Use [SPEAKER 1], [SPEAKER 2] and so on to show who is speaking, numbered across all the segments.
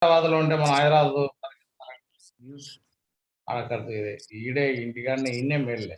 [SPEAKER 1] హైదరాబాద్లో ఉంటే మన హైదరాబాద్ ఆడకడుతు ఇది ఈడే ఇంటికాడనే ఇన్నే మేల్లే.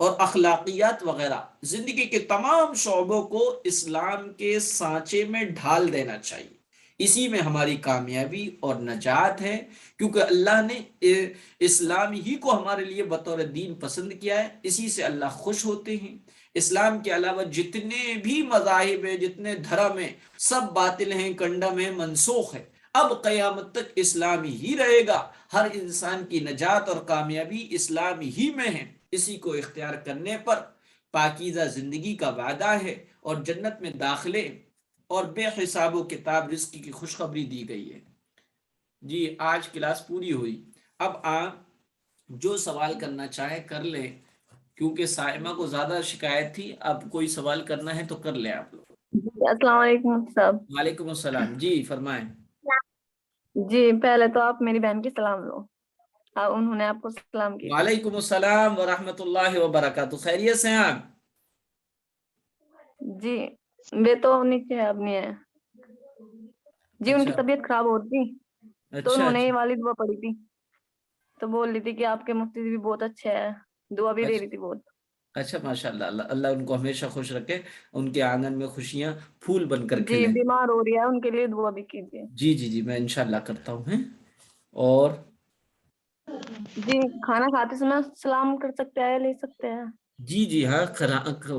[SPEAKER 2] اور اخلاقیات وغیرہ، زندگی کے تمام شعبوں کو اسلام کے سانچے میں ڈھال دینا چاہیے. اسی میں ہماری کامیابی اور نجات ہے، کیونکہ اللہ نے اسلام ہی کو ہمارے لیے بطور دین پسند کیا ہے، اسی سے اللہ خوش ہوتے ہیں. اسلام کے علاوہ جتنے بھی مذاہب ہیں، جتنے دھرم ہیں، سب باطل ہیں، کنڈم ہیں، منسوخ ہے. اب قیامت تک اسلام ہی رہے گا. ہر انسان کی نجات اور کامیابی اسلام ہی میں ہے. اسی کو اختیار کرنے پر پاکیزہ زندگی کا وعدہ ہے اور جنت میں داخلے اور بے حساب و کتاب رزق کی خوشخبری دی گئی ہے. جی آج کلاس پوری ہوئی. اب آپ جو سوال کرنا چاہے کر لیں، کیونکہ سائمہ کو زیادہ شکایت تھی. اب کوئی سوال کرنا ہے تو کر لیں آپ لوگ.
[SPEAKER 3] السلام علیکم صاحب.
[SPEAKER 2] وعلیکم السلام. جی فرمائیں.
[SPEAKER 3] جی پہلے تو آپ میری بہن کی سلام لو. انہوں نے آپ کو سلام کی.
[SPEAKER 2] وعلیکم السلام ورحمۃ اللہ وبرکاتہ. خیریت سے ہیں آپ؟
[SPEAKER 3] جی وہ تو نیچے اب نہیں ہے جی. ان کی طبیعت خراب ہو رہی تھی تو انہوں نے یہ والی دعا پڑھی تھی تو بول رہی تھی کہ آپ کے مفتی بھی بہت اچھے ہیں، دعا بھی دے رہی تھی بہت.
[SPEAKER 2] اچھا ماشاء اللہ. اللہ ان کو ہمیشہ خوش رکھے، ان کے آنگن میں خوشیاں پھول بن کر
[SPEAKER 3] جی
[SPEAKER 2] کھلیں.
[SPEAKER 3] بیمار ہو رہی ہے، ان کے لیے دعا بھی کیجیے.
[SPEAKER 2] جی جی جی میں انشاءاللہ کرتا ہوں. ہیں اور
[SPEAKER 3] جی کھانا کھاتے سمے سلام کر سکتے ہیں، لے سکتے ہیں.
[SPEAKER 2] جی جی ہاں،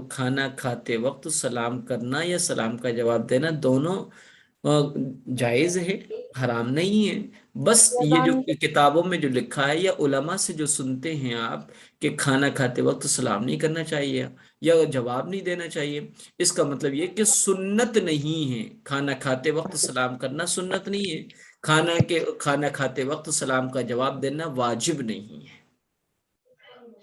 [SPEAKER 2] کھانا کھاتے وقت سلام کرنا یا سلام کا جواب دینا دونوں جائز ہے، حرام نہیں ہے. بس یہ جو کتابوں میں جو لکھا ہے یا علماء سے جو سنتے ہیں آپ کہ کھانا کھاتے وقت سلام نہیں کرنا چاہیے یا جواب نہیں دینا چاہیے، اس کا مطلب یہ کہ سنت نہیں ہے. کھانا کھاتے وقت سلام کرنا سنت نہیں ہے. کھانا کھاتے وقت سلام کا جواب دینا واجب نہیں ہے.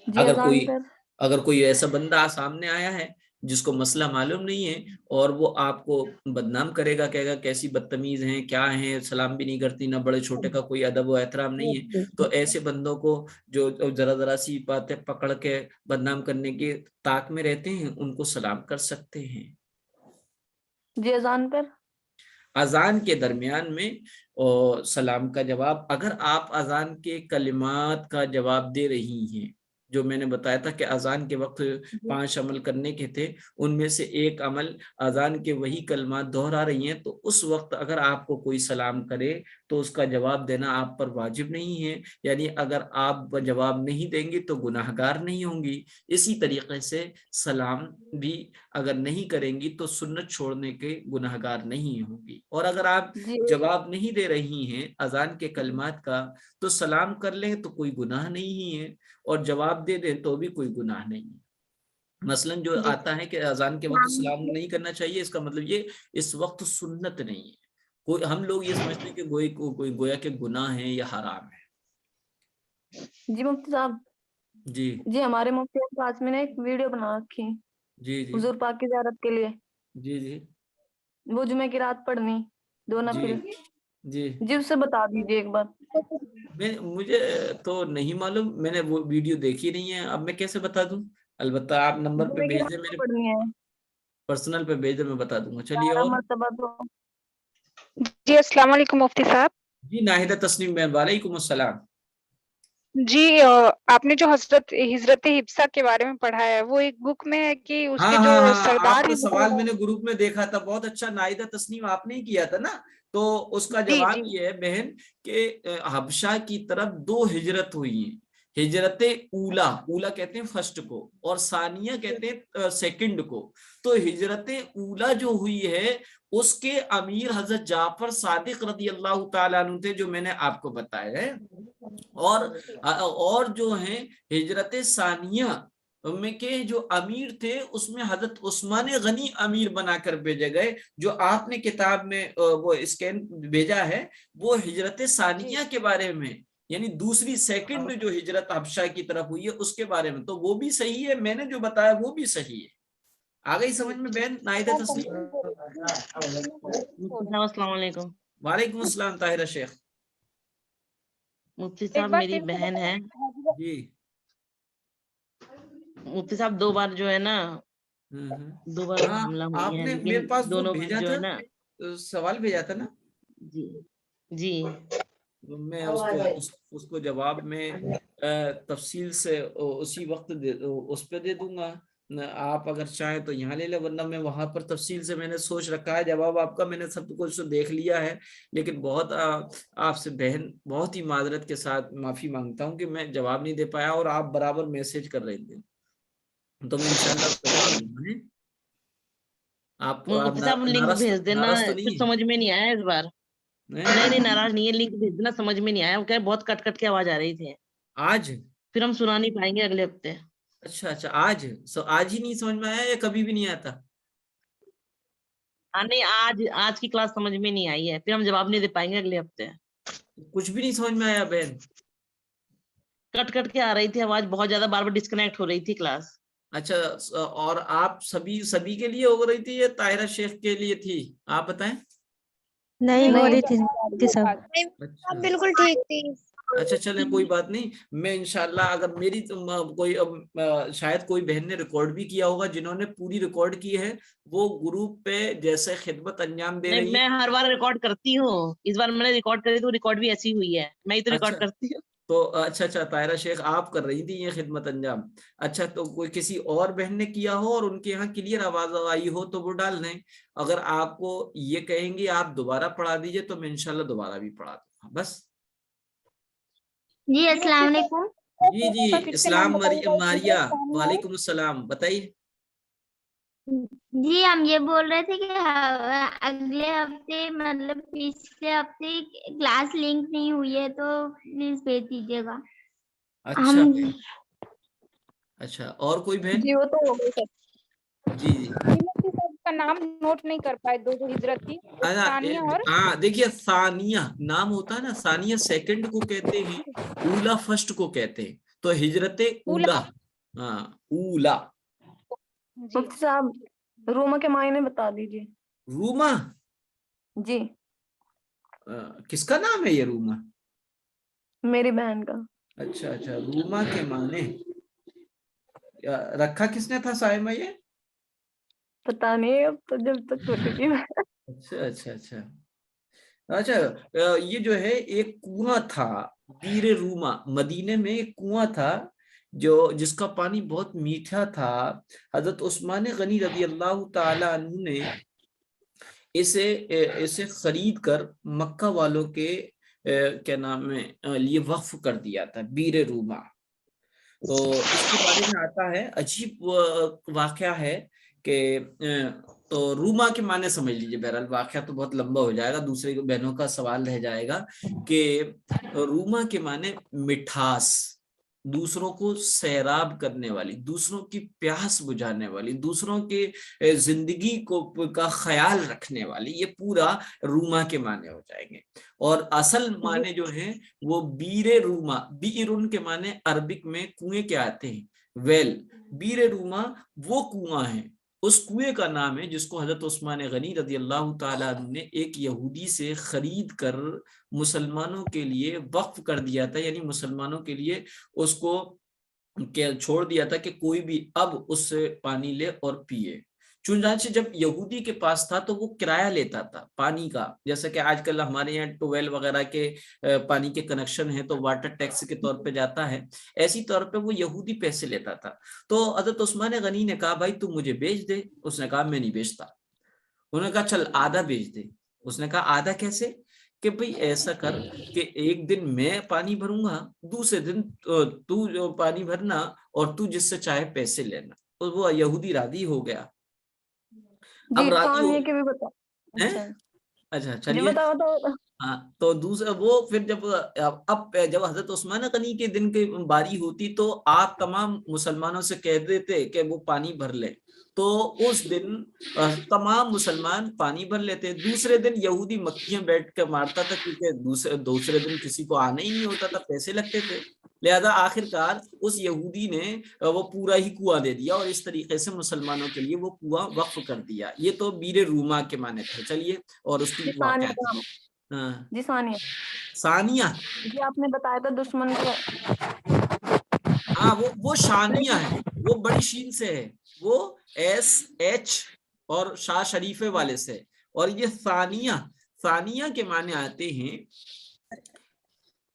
[SPEAKER 3] جی اذان پر
[SPEAKER 2] اگر کوئی ایسا بندہ سامنے آیا ہے جس کو مسئلہ معلوم نہیں ہے اور وہ آپ کو بدنام کرے گا، کہے گا کیسی بدتمیز ہیں، کیا ہیں، سلام بھی نہیں کرتی، نہ بڑے چھوٹے کا کوئی ادب و احترام نہیں ہے، تو ایسے بندوں کو جو ذرا سی باتیں پکڑ کے بدنام کرنے کی طاق میں رہتے ہیں ان کو سلام کر سکتے ہیں.
[SPEAKER 3] جی اذان پر
[SPEAKER 2] اذان کے درمیان میں سلام کا جواب، اگر آپ اذان کے کلمات کا جواب دے رہی ہیں، جو میں نے بتایا تھا کہ اذان کے وقت 5 عمل کرنے کے تھے، ان میں سے ایک عمل اذان کے وہی کلمات دہرا رہی ہیں، تو اس وقت اگر آپ کو کوئی سلام کرے تو اس کا جواب دینا آپ پر واجب نہیں ہے. یعنی اگر آپ جواب نہیں دیں گی تو گناہگار نہیں ہوں گی. اسی طریقے سے سلام بھی اگر نہیں کریں گی تو سنت چھوڑنے کے گناہگار نہیں ہوں گی. اور اگر آپ جواب نہیں دے رہی ہیں اذان کے کلمات کا تو سلام کر لیں تو کوئی گناہ نہیں ہے، اور جواب دے دیں تو بھی کوئی گناہ نہیں ہے. مثلا جو آتا ہے کہ اذان کے وقت سلام نہیں کرنا چاہیے، اس کا مطلب یہ اس وقت سنت نہیں ہے. ہم لوگ یہ سمجھتے ہیں کہ گویا کہ گناہ ہے یا حرام ہے.
[SPEAKER 3] جی مفتی صاحب جی ہمارے مفتی پاس میں نے ایک ویڈیو بنا رکھی
[SPEAKER 2] جی جی
[SPEAKER 3] حضور پاک کی زیارت کے لیے.
[SPEAKER 2] جی جی
[SPEAKER 3] وہ جمعہ کی رات پڑھنی 2 نفل.
[SPEAKER 2] جی
[SPEAKER 3] جی اس سے بتا دیجیے ایک بار.
[SPEAKER 2] مجھے تو نہیں معلوم، میں نے وہ ویڈیو دیکھی نہیں ہے، اب میں کیسے بتا دوں. البتہ آپ نمبر پہ بھیج دیں، میرے پرسنل پہ بھیج دیں، میں بتا دوں گا. چلیے. اور
[SPEAKER 4] جی السلام علیکم مفتی صاحب.
[SPEAKER 2] جی ناہدہ تسنیم بہن وعلیکم السلام.
[SPEAKER 4] جی آپ نے جو ہجرت حبشہ کے بارے میں پڑھا ہے وہ ایک بک میں ہے کہ اس کے جو سردار
[SPEAKER 2] آپ کا سوال میں نے گروپ میں دیکھا تھا، بہت اچھا. ناہدہ تسنیم آپ نے کیا تھا نا، تو اس کا جواب یہ ہے بہن کہ حبشہ کی طرف 2 ہجرت ہوئی ہیں. ہجرت اولا کہتے ہیں فرسٹ کو، اور ثانیہ کہتے ہیں سیکنڈ کو. تو ہجرت اولا جو ہوئی ہے اس کے امیر حضرت جعفر صادق رضی اللہ تعالیٰ عنہ تھے، جو میں نے آپ کو بتایا ہے. اور جو ہیں ہجرت ثانیہ میں کے جو امیر تھے اس میں حضرت عثمان غنی امیر بنا کر بھیجے گئے. جو آپ نے کتاب میں وہ اسکین بھیجا ہے وہ ہجرت ثانیہ کے بارے میں، یعنی دوسری سیکنڈ جو ہجرت حبشہ کی طرف ہوئی ہے اس کے بارے میں. تو وہ بھی صحیح ہے، میں نے جو بتایا وہ بھی صحیح ہے. آ گئی سمجھ میں بہن ناہدہ تسنیم؟
[SPEAKER 5] السلام علیکم.
[SPEAKER 2] وعلیکم السلام طاہرہ شیخ.
[SPEAKER 5] مفتی صاحب میری بہن ہے.
[SPEAKER 2] جی
[SPEAKER 5] مفتی صاحب 2 بار جو ہے نا 2 بار حملہ ہوئی
[SPEAKER 2] آپ
[SPEAKER 5] ہے،
[SPEAKER 2] نے
[SPEAKER 5] لیکن
[SPEAKER 2] میرے پاس وہ
[SPEAKER 5] دونوں
[SPEAKER 2] بھیجا
[SPEAKER 5] جو
[SPEAKER 2] تھا
[SPEAKER 5] ہے نا
[SPEAKER 2] سوال بھیجا تھا نا.
[SPEAKER 5] جی
[SPEAKER 2] میں اس کو جواب میں تفصیل سے اسی وقت اس پہ دے دوں گا. آپ اگر چاہیں تو یہاں لے لیں، ورنہ میں وہاں پر تفصیل سے میں نے سوچ رکھا ہے. جواب آپ کا میں نے سب کچھ دیکھ لیا ہے، لیکن بہت آپ سے بہن بہت ہی معذرت کے ساتھ معافی مانگتا ہوں کہ میں جواب نہیں دے پایا اور آپ برابر میسج کر رہے تھے. تو میں انشاءاللہ اس کو کرا دوں گا. آپ
[SPEAKER 5] مفتی صاحب لنک
[SPEAKER 2] ناراض
[SPEAKER 5] بھیج دینا،
[SPEAKER 2] ناراض تو
[SPEAKER 5] کچھ
[SPEAKER 2] نہیں
[SPEAKER 5] سمجھ میں نہیں آیا اس بار. نہیں ناراض نہیں ہے، لنک بھیج دینا، سمجھ میں نہیں آیا. وہ کہہ بہت کٹ کٹ کے آواز آ رہی تھی،
[SPEAKER 2] آج؟
[SPEAKER 5] پھر ہم سنا نہیں پائیں گے اگلے ہفتے.
[SPEAKER 2] اچھا آج آج ہی نہیں سمجھ میں آیا یا کبھی بھی نہیں آتا؟
[SPEAKER 5] ہاں نہیں، آج کی کلاس سمجھ میں نہیں آئی ہے، پھر ہم جواب نہیں دے پائیں گے اگلے ہفتے.
[SPEAKER 2] کچھ بھی نہیں سمجھ میں آیا بہن؟
[SPEAKER 5] کٹ کٹ کے آ رہی تھی آواز، بہت زیادہ بار بار ڈسکنیکٹ ہو رہی تھی کلاس.
[SPEAKER 2] اچھا، اور آپ سبھی کے لیے ہو رہی تھی یا طاہرہ شیخ کے لیے تھی؟ آپ بتائیں.
[SPEAKER 6] نہیں ہو رہی تھی
[SPEAKER 2] اچھا
[SPEAKER 6] بالکل ٹھیک تھی.
[SPEAKER 2] اچھا چلیں کوئی بات نہیں. میں انشاءاللہ اگر میری کوئی شاید کوئی بہن نے ریکارڈ بھی کیا ہوگا، جنہوں نے پوری ریکارڈ کی ہے وہ گروپ پہ جیسے خدمت انجام دے رہی
[SPEAKER 5] میں
[SPEAKER 2] ہے.
[SPEAKER 5] ہر بار ریکارڈ کرتی ہوں، اس بار میں نے ریکارڈ کری تو ریکارڈ بھی ایسی ہوئی ہے، میں ہی تو ریکارڈ کرتی ہوں.
[SPEAKER 2] تو اچھا طاہرہ شیخ آپ کر رہی تھی یہ خدمت انجام. اچھا تو کوئی کسی اور بہن نے کیا ہو اور ان کے یہاں کلیئر آواز آئی ہو تو وہ ڈال دیں. اگر آپ کو یہ کہیں گے آپ دوبارہ پڑھا دیجئے تو میں انشاءاللہ دوبارہ بھی پڑھا دوں گا. بس.
[SPEAKER 6] جی السلام علیکم.
[SPEAKER 2] جی اسلام ماریہ، وعلیکم السلام، بتائیے.
[SPEAKER 6] جی ہم یہ بول رہے تھے کہ اگلے ہفتے مطلب پچھلے ہفتے کلاس لنک نہیں ہوئی ہے تو پلیز بھیج دیجیے گا.
[SPEAKER 2] اچھا اور کوئی بہن؟
[SPEAKER 3] جی وہ تو ہو گئی سر.
[SPEAKER 2] جی
[SPEAKER 4] کا نام نوٹ نہیں کر پائے، دو ہجرت کی ثانیہ اور
[SPEAKER 2] ہاں دیکھیے ثانیہ نام ہوتا ہے نا، ثانیہ سیکنڈ کو کہتے ہیں، اولا فرسٹ کو کہتے ہیں. تو ہجرت اولا. ہاں اولا.
[SPEAKER 3] مفتی صاحب روما کے معنی بتا دیجیے.
[SPEAKER 2] روما
[SPEAKER 3] جی
[SPEAKER 2] کس کا نام ہے یہ روما؟
[SPEAKER 3] میری بہن کا.
[SPEAKER 2] اچھا روما کے معنی رکھا کس نے تھا صائمہ یہ؟
[SPEAKER 3] پتا نہیں، اب تو جب تک چھوٹی تھی.
[SPEAKER 2] اچھا یہ جو ہے ایک کنواں تھا بیر روما، مدینے میں ایک کنواں تھا جس کا پانی بہت میٹھا تھا. حضرت عثمان غنی رضی اللہ تعالی عنہ نے اسے خرید کر مکہ والوں کے کیا نام ہے لیے وقف کر دیا تھا، بیر روما. تو اس کے بارے میں آتا ہے، عجیب واقعہ ہے کہ تو روما کے معنی سمجھ لیجئے. بہرحال واقعہ تو بہت لمبا ہو جائے گا، دوسرے بہنوں کا سوال رہ جائے گا کہ روما کے معنی مٹھاس، دوسروں کو سیراب کرنے والی، دوسروں کی پیاس بجھانے والی، دوسروں کے زندگی کا خیال رکھنے والی، یہ پورا روما کے معنی ہو جائیں گے. اور اصل معنی جو ہیں وہ بیر روما، بیرن کے معنی عربک میں کنویں کے آتے ہیں، ویل. بیر روما وہ کنواں ہے، اس کنویں کا نام ہے جس کو حضرت عثمان غنی رضی اللہ تعالیٰ عنہ نے ایک یہودی سے خرید کر مسلمانوں کے لیے وقف کر دیا تھا. یعنی مسلمانوں کے لیے اس کو چھوڑ دیا تھا کہ کوئی بھی اب اس سے پانی لے اور پیے. چنانچہ جب یہودی کے پاس تھا تو وہ کرایہ لیتا تھا پانی کا، جیسا کہ آج کل ہمارے یہاں ٹویل وغیرہ کے پانی کے کنیکشن ہیں تو واٹر ٹیکس کے طور پہ جاتا ہے، ایسی طور پہ وہ یہودی پیسے لیتا تھا. تو حضرت عثمان غنی نے کہا بھائی تم مجھے بیچ دے. اس نے کہا میں نہیں بیچتا. انہوں نے کہا چل آدھا بیچ دے. اس نے کہا آدھا کیسے؟ کہ بھئی ایسا کر کہ ایک دن میں پانی بھروں گا، دوسرے دن تو جو پانی بھرنا اور تو جس سے چاہے پیسے لینا. تو وہ یہودی راضی ہو گیا. اب
[SPEAKER 3] جی
[SPEAKER 2] راضی ہو
[SPEAKER 3] ثانیہ کے بھی بتا.
[SPEAKER 2] اچھا
[SPEAKER 3] جی
[SPEAKER 2] چلیے.
[SPEAKER 3] بتاؤ تو.
[SPEAKER 2] ہاں تو دوسرا وہ پھر جب حضرت عثمان غنی کے دن کی باری ہوتی تو آپ تمام مسلمانوں سے کہہ دیتے کہ وہ پانی بھر لے. تو اس دن تمام مسلمان پانی بھر لیتے. دوسرے دن یہودی مکھیاں بیٹھ کے مارتا تھا کیونکہ دوسرے دن کسی کو آنا ہی نہیں ہوتا تھا، پیسے لگتے تھے. لہذا آخر کار اس یہودی نے وہ پورا ہی کنواں دے دیا اور اس طریقے سے مسلمانوں کے لیے وہ کنواں وقف کر دیا. یہ تو بیر روما کے معنی تھے. چلیے اور اس کی واقعہ
[SPEAKER 3] جی ثانیہ.
[SPEAKER 2] ثانیہ
[SPEAKER 3] جی آپ نے بتایا تھا دشمن کے.
[SPEAKER 2] ہاں وہ شانیہ ہے، وہ بڑی شین سے ہے، وہ ایس ایچ اور شاہ شریفے والے سے. اور یہ ثانیہ کے معنی آتے ہیں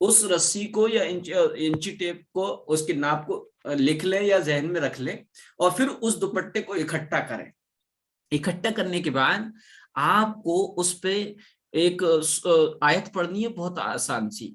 [SPEAKER 2] اس رسی کو یا انچی ٹیپ کو اس کے ناپ کو لکھ لیں یا ذہن میں رکھ لیں اور پھر اس دوپٹے کو اکٹھا کریں. اکٹھا کرنے کے بعد آپ کو اس پہ ایک آیت پڑھنی ہے بہت آسان سی.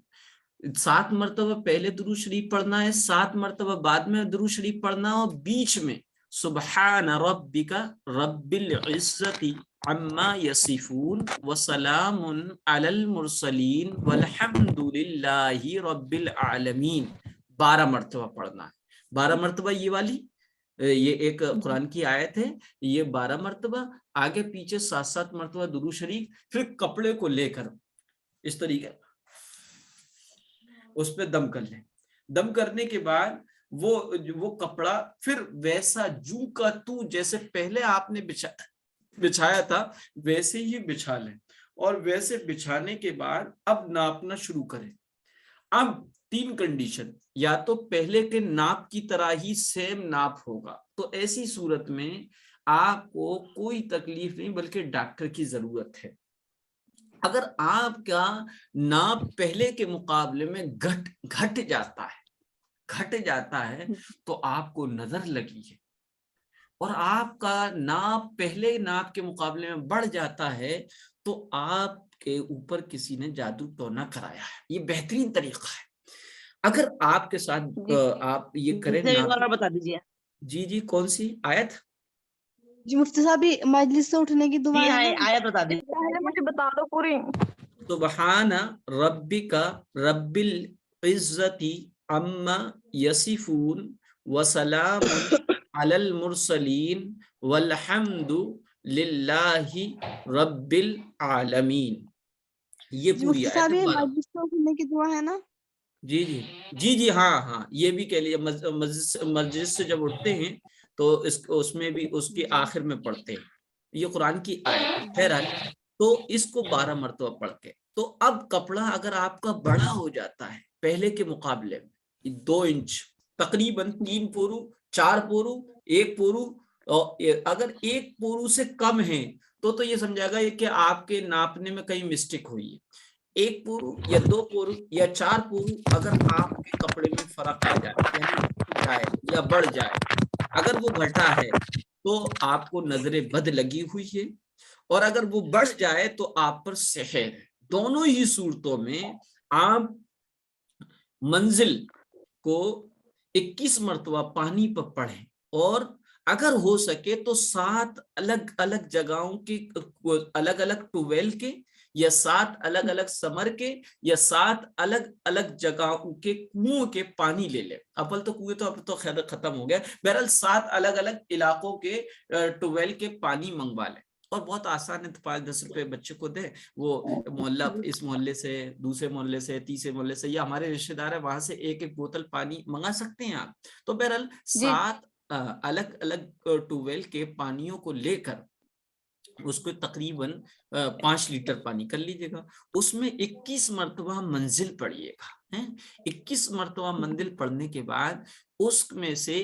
[SPEAKER 2] 7 مرتبہ پہلے درود شریف پڑھنا ہے, 7 مرتبہ بعد میں درود شریف پڑھنا, اور بیچ میں سبحان ربک رب العزت عما یصفون وسلام علی المرسلین والحمد للہ رب العالمین 12 مرتبہ پڑھنا ہے. 12 مرتبہ یہ والی, یہ ایک قرآن کی آیت ہے, یہ 12 مرتبہ, آگے پیچھے 7 مرتبہ درود شریف, پھر کپڑے کو لے کر اس طریقے اس پہ دم کر لیں. دم کرنے کے بعد وہ کپڑا پھر ویسا جو کا تو جیسے پہلے آپ نے بچھایا تھا ویسے ہی بچھا لیں, اور ویسے بچھانے کے بعد اب ناپنا شروع کریں. اب 3 کنڈیشن, یا تو پہلے کے ناپ کی طرح ہی سیم ناپ ہوگا, تو ایسی صورت میں آپ کو کوئی تکلیف نہیں بلکہ ڈاکٹر کی ضرورت ہے. اگر آپ کا ناپ پہلے کے مقابلے میں گھٹ جاتا ہے تو آپ کو نظر لگی ہے, اور آپ کا ناپ پہلے ناپ کے مقابلے میں بڑھ جاتا ہے تو آپ کے اوپر کسی نے جادو ٹونا کرایا ہے. یہ بہترین طریقہ ہے. اگر آپ کے ساتھ آپ یہ کریں.
[SPEAKER 5] بتا دیجیے.
[SPEAKER 2] جی کون سی آیت؟
[SPEAKER 7] جی مفتی صاحب مجلس سے اٹھنے کی دعا ہے,
[SPEAKER 5] آیت بتا دیجیے.
[SPEAKER 3] مجھے بتا دو پوری.
[SPEAKER 2] سبحان ربک رب العزت عما یصفون وسلام علی المرسلین والحمد للہ رب العالمین. یہ پوری
[SPEAKER 7] مفتی صاحب مجلس سے اٹھنے کی دعا ہے نا؟
[SPEAKER 2] جی ہاں, یہ بھی کہہ لیے مسجد سے جب اٹھتے ہیں تو اس میں بھی اس کے آخر میں پڑھتے ہیں. یہ قرآن کی آیت ہے. تو اس کو 12 مرتبہ پڑھ کے, تو اب کپڑا اگر آپ کا بڑا ہو جاتا ہے پہلے کے مقابلے میں 2 انچ, تقریباً 3 پورو, 4 پورو, 1 پورو, اور اگر 1 پورو سے کم ہے تو یہ سمجھا گا کہ آپ کے ناپنے میں کہیں مسٹیک ہوئی ہے. 1 پورو یا 2 پورو یا 4 پورو اگر آپ کے کپڑے میں فرق آ جائے یا بڑھ جائے, اگر وہ گھٹا ہے تو آپ کو نظر بد لگی ہوئی ہے, اور اگر وہ بڑھ جائے تو آپ پر سحر ہے. دونوں ہی صورتوں میں آپ منزل کو 21 مرتبہ پانی پر پڑھیں, اور اگر ہو سکے تو 7 الگ الگ جگہوں کے, الگ الگ ٹویل کے, یا 7 الگ الگ سمر کے, یا 7 الگ الگ جگہوں کے کنویں کے پانی لے لیں. اول تو کنویں تو اب تو خیر ختم ہو گیا, بہرحال 7 الگ الگ علاقوں کے ٹویل کے پانی منگوا لیں. اور بہت آسان ہے, 5-10 روپے بچے کو دیں, وہ محلہ اس محلے سے, دوسرے محلے سے, تیسرے محلے سے, یا ہمارے رشتے دار ہے وہاں سے 1-1 بوتل پانی منگا سکتے ہیں آپ. تو بہرحال 7 الگ الگ ٹویل کے پانیوں کو لے کر اس کو تقریباً 5 لیٹر پانی کر لیجیے گا. اس میں 21 مرتبہ منزل پڑھیے گا. 21 مرتبہ منزل پڑھنے کے بعد اس میں سے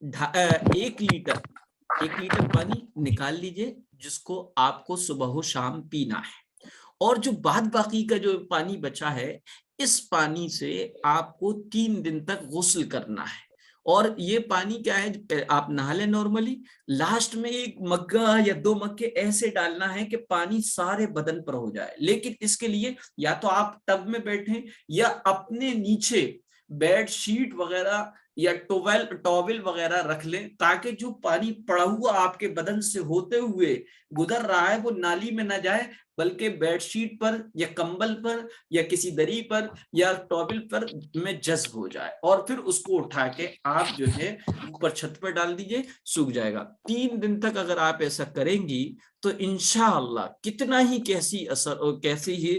[SPEAKER 2] 1 لیٹر پانی نکال لیجئے, جس کو آپ کو صبح و شام پینا ہے. اور جو بعد باقی کا جو پانی بچا ہے, اس پانی سے آپ کو 3 دن تک غسل کرنا ہے. اور یہ پانی کیا ہے, آپ نہا لیں نارملی, لاسٹ میں 1 مگہ یا 2 مگے ایسے ڈالنا ہے کہ پانی سارے بدن پر ہو جائے. لیکن اس کے لیے یا تو آپ ٹب میں بیٹھیں یا اپنے نیچے بیڈ شیٹ وغیرہ یا ٹاول وغیرہ رکھ لیں, تاکہ جو پانی پڑا ہوا آپ کے بدن سے ہوتے ہوئے گزر رہا ہے وہ نالی میں نہ جائے, بلکہ بیڈ شیٹ پر یا کمبل پر یا کسی دری پر یا ٹاول پر میں جذب ہو جائے. اور پھر اس کو اٹھا کے آپ جو ہے اوپر چھت پر ڈال دیجئے, سوکھ جائے گا. 3 دن تک اگر آپ ایسا کریں گی تو انشاءاللہ کتنا ہی کیسی ہی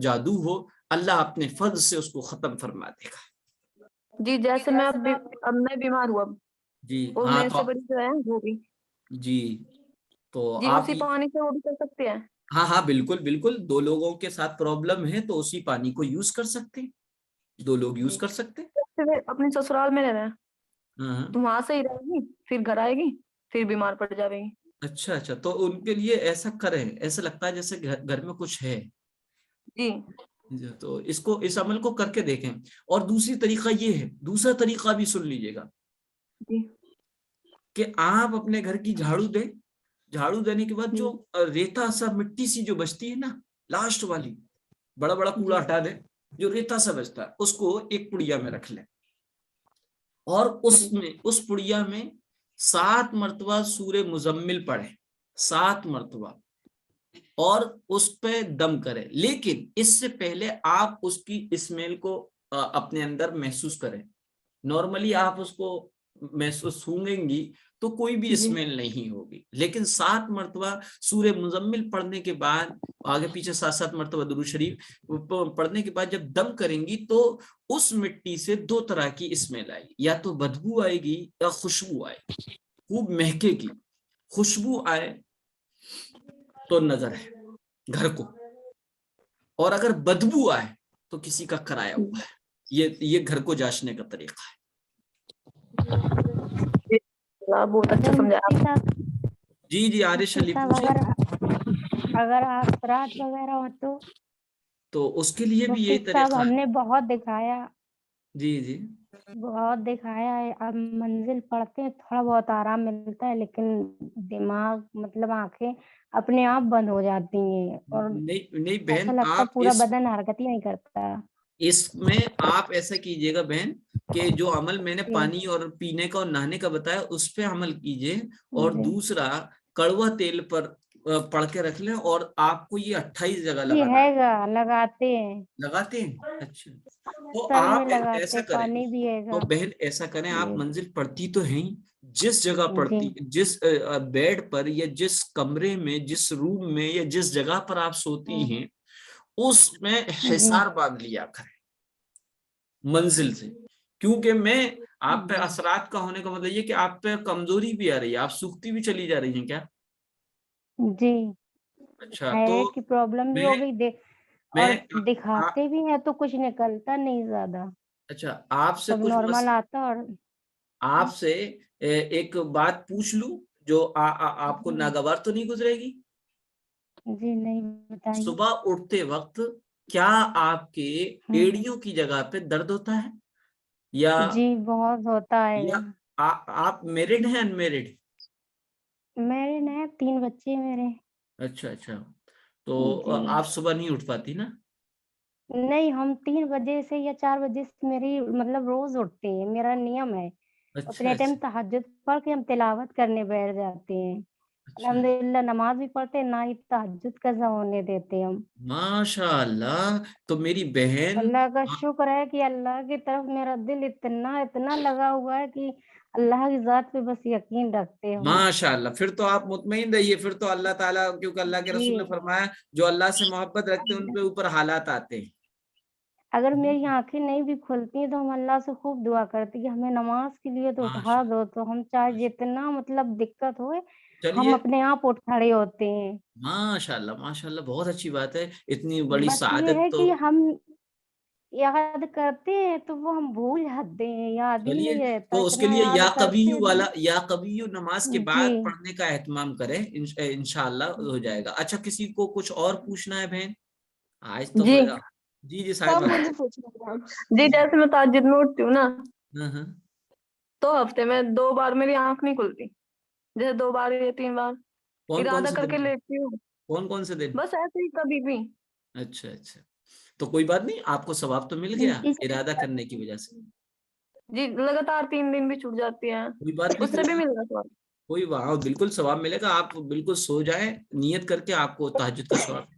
[SPEAKER 2] جادو ہو, اللہ اپنے فضل سے اس کو ختم فرما دے گا.
[SPEAKER 3] جی جیسے میں اب میں بیمار ہوا,
[SPEAKER 2] جی
[SPEAKER 3] اور
[SPEAKER 2] ہاں,
[SPEAKER 3] میرے سے بڑی جو ہے وہ بھی,
[SPEAKER 2] جی تو
[SPEAKER 3] جی
[SPEAKER 2] آپ
[SPEAKER 3] اسی پانی سے وہ بھی کر سکتے ہیں.
[SPEAKER 2] ہاں بالکل 2 لوگوں کے ساتھ پرابلم ہے تو اسی پانی کو یوز کر سکتے ہیں, 2 لوگ یوز کر سکتے ہیں.
[SPEAKER 3] اپنے سسرال میں رہ رہے ہیں تو وہاں سے ہی رہے گی, پھر گھر آئے گی, پھر بیمار پڑ جائے گی.
[SPEAKER 2] اچھا, تو ان کے لیے ایسا کریں, ایسا لگتا ہے جیسے گھر میں کچھ ہے.
[SPEAKER 3] جی
[SPEAKER 2] تو اس عمل کو کر کے دیکھیں. اور دوسری طریقہ یہ ہے, دوسرا طریقہ بھی سن لیجیے گا, کہ آپ اپنے گھر کی جھاڑو دیں, جھاڑو دینے کے بعد جو ریتا سا مٹی سی جو بچتی ہے نا لاسٹ والی, بڑا بڑا کوڑا ہٹا دیں, جو ریتا سا بچتا ہے اس کو ایک پڑیا میں رکھ لیں, اور اس پڑیا میں 7 مرتبہ سورہ مزمل پڑھیں, 7 مرتبہ, اور اس پہ دم کریں. لیکن اس سے پہلے آپ اس کی اسمیل کو اپنے اندر محسوس کریں. نارملی آپ اس کو محسوس سونگیں گی تو کوئی بھی اسمیل نہیں ہوگی, لیکن 7 مرتبہ سورہ مزمل پڑھنے کے بعد, آگے پیچھے 7 مرتبہ درود شریف پڑھنے کے بعد جب دم کریں گی تو اس مٹی سے 2 طرح کی اسمیل آئے گی, یا تو بدبو آئے گی یا خوشبو آئے گی, خوب مہکے گی. خوشبو آئے تو نظر ہے گھر کو, اور اگر بدبو آئے تو کسی کا کرایا ہوا ہے. یہ گھر کو جانچنے کا طریقہ ہے.
[SPEAKER 3] بہت اچھا سمجھایا.
[SPEAKER 2] جی عارش علی پوچھیں.
[SPEAKER 8] اگر اثرات وغیرہ ہو
[SPEAKER 2] تو اس کے لیے بھی یہی طریقہ
[SPEAKER 8] ہم
[SPEAKER 2] ہے.
[SPEAKER 8] نے بہت دکھایا,
[SPEAKER 2] جی
[SPEAKER 8] بہت دکھایا ہے. اب منزل پڑھتے ہیں تھوڑا بہت آرام ملتا ہے, لیکن دماغ مطلب آنکھیں اپنے آپ بند ہو جاتی ہیں, اور
[SPEAKER 2] نہیں بہن,
[SPEAKER 8] ایسا لگتا
[SPEAKER 2] آپ
[SPEAKER 8] پورا بدن حرکت ہی نہیں کرتا.
[SPEAKER 2] اس میں آپ ایسا کیجئے گا بہن, کہ جو عمل میں نے پانی اور پینے کا اور نہانے کا بتایا اس پہ عمل کیجئے, اور دوسرا کڑوا تیل پر پڑھ کے رکھ لیں, اور آپ کو یہ 28 جگہ لگانا
[SPEAKER 8] ہے گا, لگاتے
[SPEAKER 2] ہیں. اچھا, تو
[SPEAKER 8] سر میں
[SPEAKER 2] آپ
[SPEAKER 8] لگاتے,
[SPEAKER 2] ایسا کریں,
[SPEAKER 8] پانی بھی ہے گا.
[SPEAKER 2] تو بہن ایسا کریں, آپ منزل پڑتی تو ہیں, جس جگہ پڑتی,
[SPEAKER 8] جی.
[SPEAKER 2] جس بیڈ پر یا جس کمرے میں, جس روم میں یا جس جگہ پر آپ سوتی ہیں, اس میں حصار باندھ لیا کریں منزل سے. کیونکہ میں آپ پہ اثرات کا ہونے کا مطلب یہ کہ آپ پہ کمزوری بھی آ رہی ہے, آپ سوکھتی بھی چلی جا رہی ہیں کیا؟
[SPEAKER 8] جی,
[SPEAKER 2] اچھا,
[SPEAKER 8] تھائرائڈ کی پرابلم بھی ہو گئی, اور
[SPEAKER 2] میں
[SPEAKER 8] دکھاتے بھی ہیں تو کچھ نکلتا نہیں زیادہ.
[SPEAKER 2] اچھا, آپ سے
[SPEAKER 8] سب
[SPEAKER 2] کچھ
[SPEAKER 8] نارمل آتا. اور
[SPEAKER 2] آپ سے ایک بات پوچھ لوں جو آپ کو ناگوار تو نہیں گزرے گی؟
[SPEAKER 8] جی نہیں, بتائیے.
[SPEAKER 2] صبح اٹھتے وقت کیا آپ کے ایڑیوں کی جگہ پہ درد ہوتا ہے؟ یا
[SPEAKER 8] جی بہت ہوتا ہے.
[SPEAKER 2] یا آپ میرڈ ہیں ان میرڈ؟
[SPEAKER 8] میرے نہیں, 3 بچے میرے.
[SPEAKER 2] اچھا, تو آپ صبح نہیں اٹھ پاتی نا؟
[SPEAKER 8] نہیں, ہم 3 بجے سے یا 4 بجے سے میری مطلب روز اٹھتے ہیں, میرا نیم ہے. اپنے ٹائم تہجد پڑھ کے ہم تلاوت کرنے بیٹھ جاتے ہیں. الحمدللہ نماز بھی پڑھتے ہیں, نہ ہی تہجد قضا ہونے دیتے ہم.
[SPEAKER 2] ماشاء اللہ. تو میری بہن,
[SPEAKER 8] اللہ کا شکر ہے کہ اللہ کی طرف میرا دل اتنا لگا ہوا ہے کہ اللہ کی ذات پہ بس یقین رکھتے ہوں.
[SPEAKER 2] ماشاء اللہ, پھر تو آپ مطمئن رہیے, پھر تو اللہ تعالیٰ, کیونکہ اللہ کے رسول نے فرمایا جو اللہ سے محبت رکھتے ہیں ان پہ اوپر حالات آتے ہیں. اگر
[SPEAKER 8] میری آنکھیں نہیں بھی کھلتی ہیں تو ہم اللہ سے خوب دعا کرتے ہیں کہ ہمیں نماز کے لیے تو اٹھا دو, تو ہم چاہے جتنا مطلب دقت ہوئے ہم اپنے آپ اٹھ کھڑے ہوتے ہیں.
[SPEAKER 2] ماشاء اللہ, بہت اچھی بات ہے. اتنی بڑی
[SPEAKER 8] بس یہ
[SPEAKER 2] سعادت
[SPEAKER 8] ہے
[SPEAKER 2] تو
[SPEAKER 8] کہ ہم یاد کرتے ہیں تو وہ ہم بھول جاتے ہیں, یاد ہی نہیں رہتا.
[SPEAKER 2] تو اس کے لیے یا کبھی نماز کے بعد
[SPEAKER 8] جی
[SPEAKER 2] پڑھنے کا اہتمام کریں, انشاءاللہ ہو جائے گا. اچھا, کسی کو کچھ اور پوچھنا ہے بہن؟ آج تو جی صاحب.
[SPEAKER 3] جی, جیسے میں تہجد میں اٹھتی ہوں نا, تو ہفتے میں 2 بار میری آنکھ نہیں کھلتی, جیسے 2 بار یا 3 بار ارادہ کر کے لیٹتی ہوں.
[SPEAKER 2] کون سے دن؟
[SPEAKER 3] بس ایسے ہی کبھی بھی.
[SPEAKER 2] اچھا, تو کوئی بات نہیں, آپ کو ثواب تو مل گیا ارادہ کرنے کی وجہ سے.
[SPEAKER 3] جی, لگاتار 3 دن بھی چھوٹ جاتی ہیں,
[SPEAKER 2] کوئی بات نہیں,
[SPEAKER 3] اس سے بھی مل رہا ثواب.
[SPEAKER 2] کوئی بالکل ثواب ملے گا. آپ بالکل سو جائیں نیت کر کے, آپ کو تہجد کا ثواب.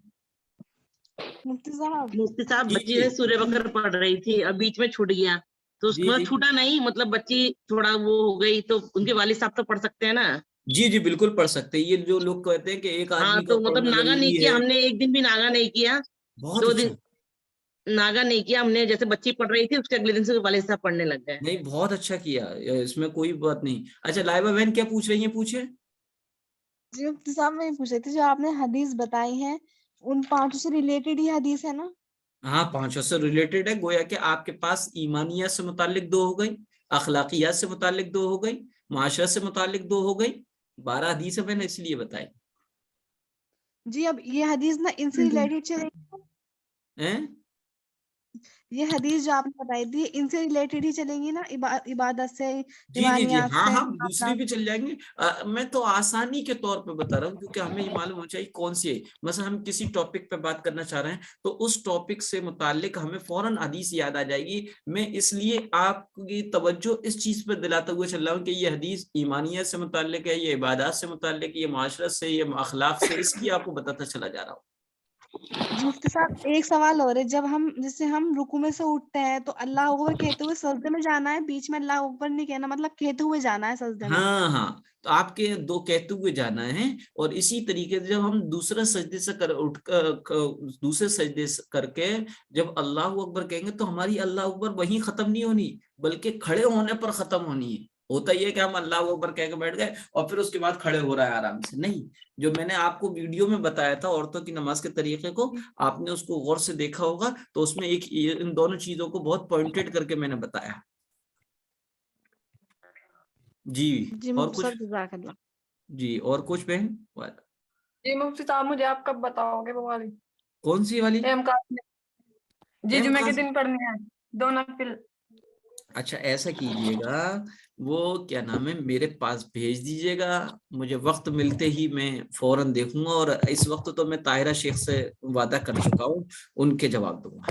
[SPEAKER 7] مفتی صاحب,
[SPEAKER 5] بچی نے سورہ بقرہ پڑھ رہی تھی, اب بیچ میں چھوٹ گیا تو اس کو چھوٹا نہیں, مطلب بچی تھوڑا وہ ہو گئی تو ان کے والد صاحب تو پڑھ سکتے ہیں نا؟
[SPEAKER 2] جی بالکل پڑھ سکتے ہیں. یہ جو لوگ کہتے ہیں کہ ایک آدمی
[SPEAKER 5] تو مطلب ناگا نہیں کیا ہم نے, ایک دن بھی ناگا نہیں کیا, 2 دن ناگا نہیں کیا ہم نے. جیسے بچی پڑھ رہی تھی اس کے اگلے دن سے والد صاحب پڑھنے لگ گئے.
[SPEAKER 2] نہیں, بہت اچھا کیا, اس میں کوئی بات نہیں. اچھا لائبہ بہن کیا پوچھ رہی ہیں, پوچھے.
[SPEAKER 7] جی مفتی صاحب میں پوچھ رہی تھی, جو آپ نے حدیث بتائی ہیں ان 5 سے ریلیٹڈ ہی حدیث ہے نا؟
[SPEAKER 2] ہاں, 5 سے ریلیٹڈ ہے. گویا کہ آپ کے پاس ایمانیات سے متعلق 2 ہو گئی, اخلاقیات سے متعلق 2 ہو گئی, معاشرت سے متعلق 2 ہو گئی. 12 حدیث میں نے اس لیے بتائی.
[SPEAKER 7] جی, اب یہ حدیث نا ان سے ریلیٹڈ چلے گی. یہ حدیث جو آپ نے بتائی تھی ان سے ریلیٹڈ ہی چلیں گی نا، عبادت سے،
[SPEAKER 2] جی جی جی
[SPEAKER 7] ایمانیات
[SPEAKER 2] ہاں
[SPEAKER 7] سے،
[SPEAKER 2] ہاں دوسری بھی چل جائیں گے. میں تو آسانی کے طور پہ بتا رہا ہوں کیونکہ ہمیں یہ معلوم ہونا چاہیے کون سی ہے. مثلا ہم کسی ٹاپک پہ بات کرنا چاہ رہے ہیں تو اس ٹاپک سے متعلق ہمیں فوراً حدیث یاد آ جائے گی. میں اس لیے آپ کی توجہ اس چیز پہ دلاتا ہوا چل رہا ہوں کہ یہ حدیث ایمانیت سے متعلق ہے، یہ عبادات سے متعلق ہے، یہ معاشرت سے، یہ اخلاق سے، اس لیے آپ کو بتاتا چلا جا رہا ہوں.
[SPEAKER 7] جی مفتی صاحب ایک سوال اور ہے، جب ہم جیسے ہم رکوع میں سے اٹھتے ہیں تو اللہ اکبر کہتے ہوئے سجدے میں جانا ہے، بیچ میں اللہ اکبر نہیں کہنا، مطلب کہتے ہوئے جانا ہے سجدے میں.
[SPEAKER 2] ہاں ہاں تو آپ کے دو کہتے ہوئے جانا ہے. اور اسی طریقے سے جب ہم دوسرے سجدے سے دوسرے سجدے کر کے جب اللہ اکبر کہیں گے تو ہماری اللہ اکبر وہیں ختم نہیں ہونی بلکہ کھڑے ہونے پر ختم ہونی ہے. ہوتا یہ کہ ہم اللہ اکبر کہہ کے بیٹھ گئے اور پھر اس کے بعد کھڑے ہو رہا ہے آرام سے. نہیں، جو میں نے آپ کو ویڈیو میں بتایا تھا عورتوں کی نماز کے طریقے کو، آپ نے اس کو غور سے دیکھا ہوگا تو اس میں ان دونوں چیزوں کو بہت پوائنٹڈ کر کے میں نے بتایا. جی اور کچھ؟
[SPEAKER 7] جزاک اللہ.
[SPEAKER 2] جی اور کچھ بہن؟
[SPEAKER 3] جی مفتی صاحب مجھے آپ کب بتاؤ گے وہ والی؟
[SPEAKER 2] کون سی والی؟
[SPEAKER 3] جی جمعے کے دن پڑھنے ہیں دو نفل.
[SPEAKER 2] اچھا ایسا کیجئے گا، وہ کیا نام ہے میرے پاس بھیج دیجئے گا، مجھے وقت ملتے ہی میں فوراً دیکھوں گا. اور اس وقت تو میں طاہرہ شیخ سے وعدہ کر چکا ہوں، ان کے جواب دوں گا.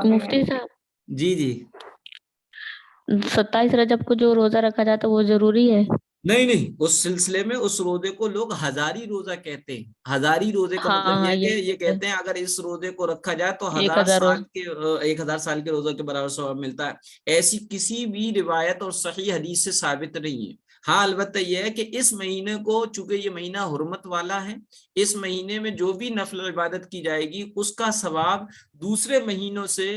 [SPEAKER 9] مفتی صاحب
[SPEAKER 2] جی جی
[SPEAKER 9] 27 رجب کو جو روزہ رکھا جاتا ہے وہ ضروری ہے؟
[SPEAKER 2] نہیں، اس سلسلے میں اس روزے کو لوگ ہزاری روزہ کہتے ہیں. ہزاری روزے کا مطلب یہ ہے کہ یہ کہتے ہیں اگر اس روزے کو رکھا جائے تو 1000 سال کے روزے کے برابر ثواب ملتا ہے. ایسی کسی بھی روایت اور صحیح حدیث سے ثابت نہیں ہے. ہاں البتہ یہ ہے کہ اس مہینے کو چونکہ یہ مہینہ حرمت والا ہے، اس مہینے میں جو بھی نفل عبادت کی جائے گی اس کا ثواب دوسرے مہینوں سے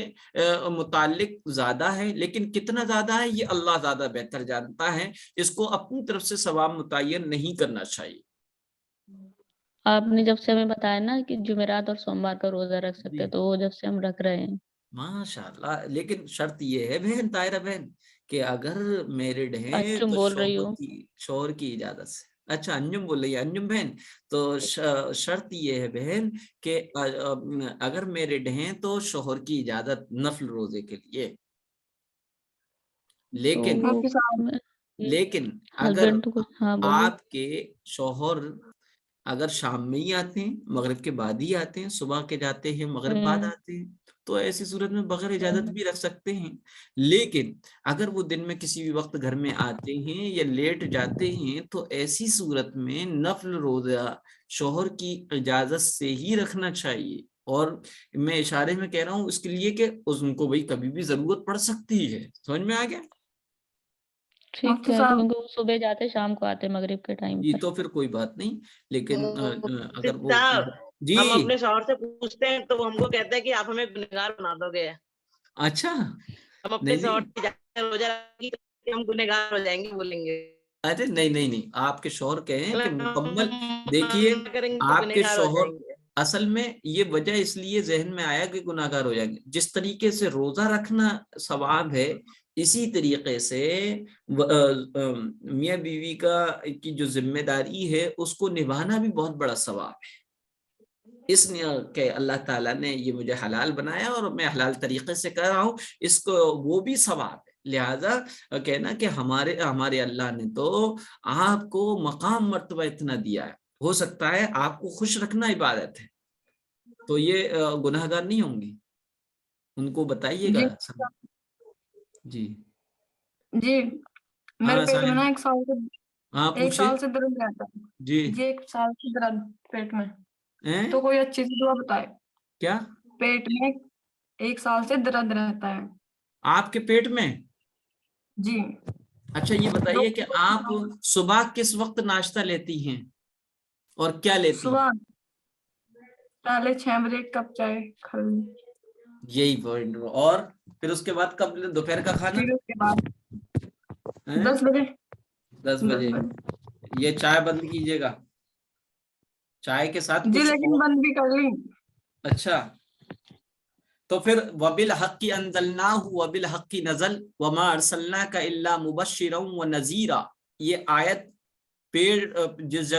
[SPEAKER 2] متعلق زیادہ ہے. لیکن کتنا زیادہ ہے یہ اللہ زیادہ بہتر جانتا ہے، اس کو اپنی طرف سے ثواب متعین نہیں کرنا چاہیے.
[SPEAKER 9] آپ نے جب سے ہمیں بتایا نا کہ جمعرات اور سوموار کا روزہ رکھ سکتے تو وہ جب سے ہم رکھ رہے ہیں.
[SPEAKER 2] ماشاءاللہ. لیکن شرط یہ ہے بہن طاہرہ بہن کہ اگر میرڈ ہیں
[SPEAKER 9] تم
[SPEAKER 2] تو
[SPEAKER 9] بول رہی ہو
[SPEAKER 2] شوہر کی اجازت سے. اچھا انجم بول رہی ہے. انجم بہن تو شرط یہ ہے بہن کہ اگر میرڈ ہیں تو شوہر کی اجازت نفل روزے کے لیے. لیکن اگر آپ کے شوہر اگر شام میں ہی آتے ہیں، مغرب کے بعد ہی آتے ہیں، صبح کے جاتے ہیں مغرب بعد آتے ہیں، تو ایسی صورت میں بغیر اجازت بھی رکھ سکتے ہیں. لیکن اگر وہ دن میں کسی بھی وقت گھر میں آتے ہیں یا لیٹ جاتے ہیں تو ایسی صورت میں نفل روزہ شوہر کی اجازت سے ہی رکھنا چاہیے. اور میں اشارے میں کہہ رہا ہوں اس کے لیے کہ ان کو بھائی کبھی بھی ضرورت پڑ سکتی ہے. سمجھ میں آ گیا؟
[SPEAKER 9] ٹھیک ہے کیونکہ وہ صبح جاتے شام کو آتے مغرب کے ٹائم
[SPEAKER 2] جی
[SPEAKER 9] پر.
[SPEAKER 2] تو پھر کوئی بات نہیں. لیکن اگر وہ
[SPEAKER 5] جی ہم اپنے شوہر سے پوچھتے ہیں تو وہ ہم کو کہتے ہیں کہ آپ ہمیں گنہگار بنا دو گے.
[SPEAKER 2] اچھا
[SPEAKER 5] ہم اپنے شوہر سے روزہ رکھیں گے ہم گنہگار ہو جائیں گے بولیں گے.
[SPEAKER 2] ارے نہیں آپ کے شوہر کہیں کہ مکمل دیکھیے آپ کے شوہر اصل میں یہ وجہ اس لیے ذہن میں آیا کہ گناہگار ہو جائیں گے. جس طریقے سے روزہ رکھنا ثواب ہے اسی طریقے سے میاں بیوی کی جو ذمہ داری ہے اس کو نبھانا بھی بہت بڑا ثواب ہے. اس نے کہ اللہ تعالیٰ نے یہ مجھے حلال بنایا اور میں حلال طریقے سے کر رہا ہوں، اس کو وہ بھی ثواب ہے. لہذا کہنا کہ ہمارے اللہ نے تو آپ کو مقام مرتبہ اتنا دیا ہے، ہو سکتا ہے آپ کو خوش رکھنا عبادت ہے، تو یہ گناہگار نہیں ہوں گی. ان کو بتائیے گا. جی
[SPEAKER 3] میرے پیٹ میں نا ایک سال سے درد رہتا ہے.
[SPEAKER 2] جی
[SPEAKER 3] 1 سال سے درد پیٹ میں، تو کوئی اچھی سی دعا بتائے.
[SPEAKER 2] کیا
[SPEAKER 3] پیٹ میں 1 سال سے درد رہتا ہے
[SPEAKER 2] آپ کے پیٹ میں؟
[SPEAKER 3] جی.
[SPEAKER 2] اچھا یہ بتائیے کہ آپ صبح کس وقت ناشتہ لیتی ہیں اور کیا لیتی ہیں؟
[SPEAKER 3] صبح پہلے 6 بجے کپ چائے کھا لی.
[SPEAKER 2] یہی پوائنٹ. اور پھر اس کے بعد کب دوپہر کا کھانا؟
[SPEAKER 3] پھر اس کے بعد 10 بجے.
[SPEAKER 2] 10 بجے یہ چائے بند کیجیے گا، چائے کے ساتھ
[SPEAKER 3] جی لیکن بند بھی کر لی.
[SPEAKER 2] اچھا تو پھر وَبِالْحَقِّ أَنزَلْنَاهُ وَبِالْحَقِّ نَزَلَ وَمَا أَرْسَلْنَاكَ إِلَّا مُبَشِّرًا وَنَذِيرًا. یہ آیت جس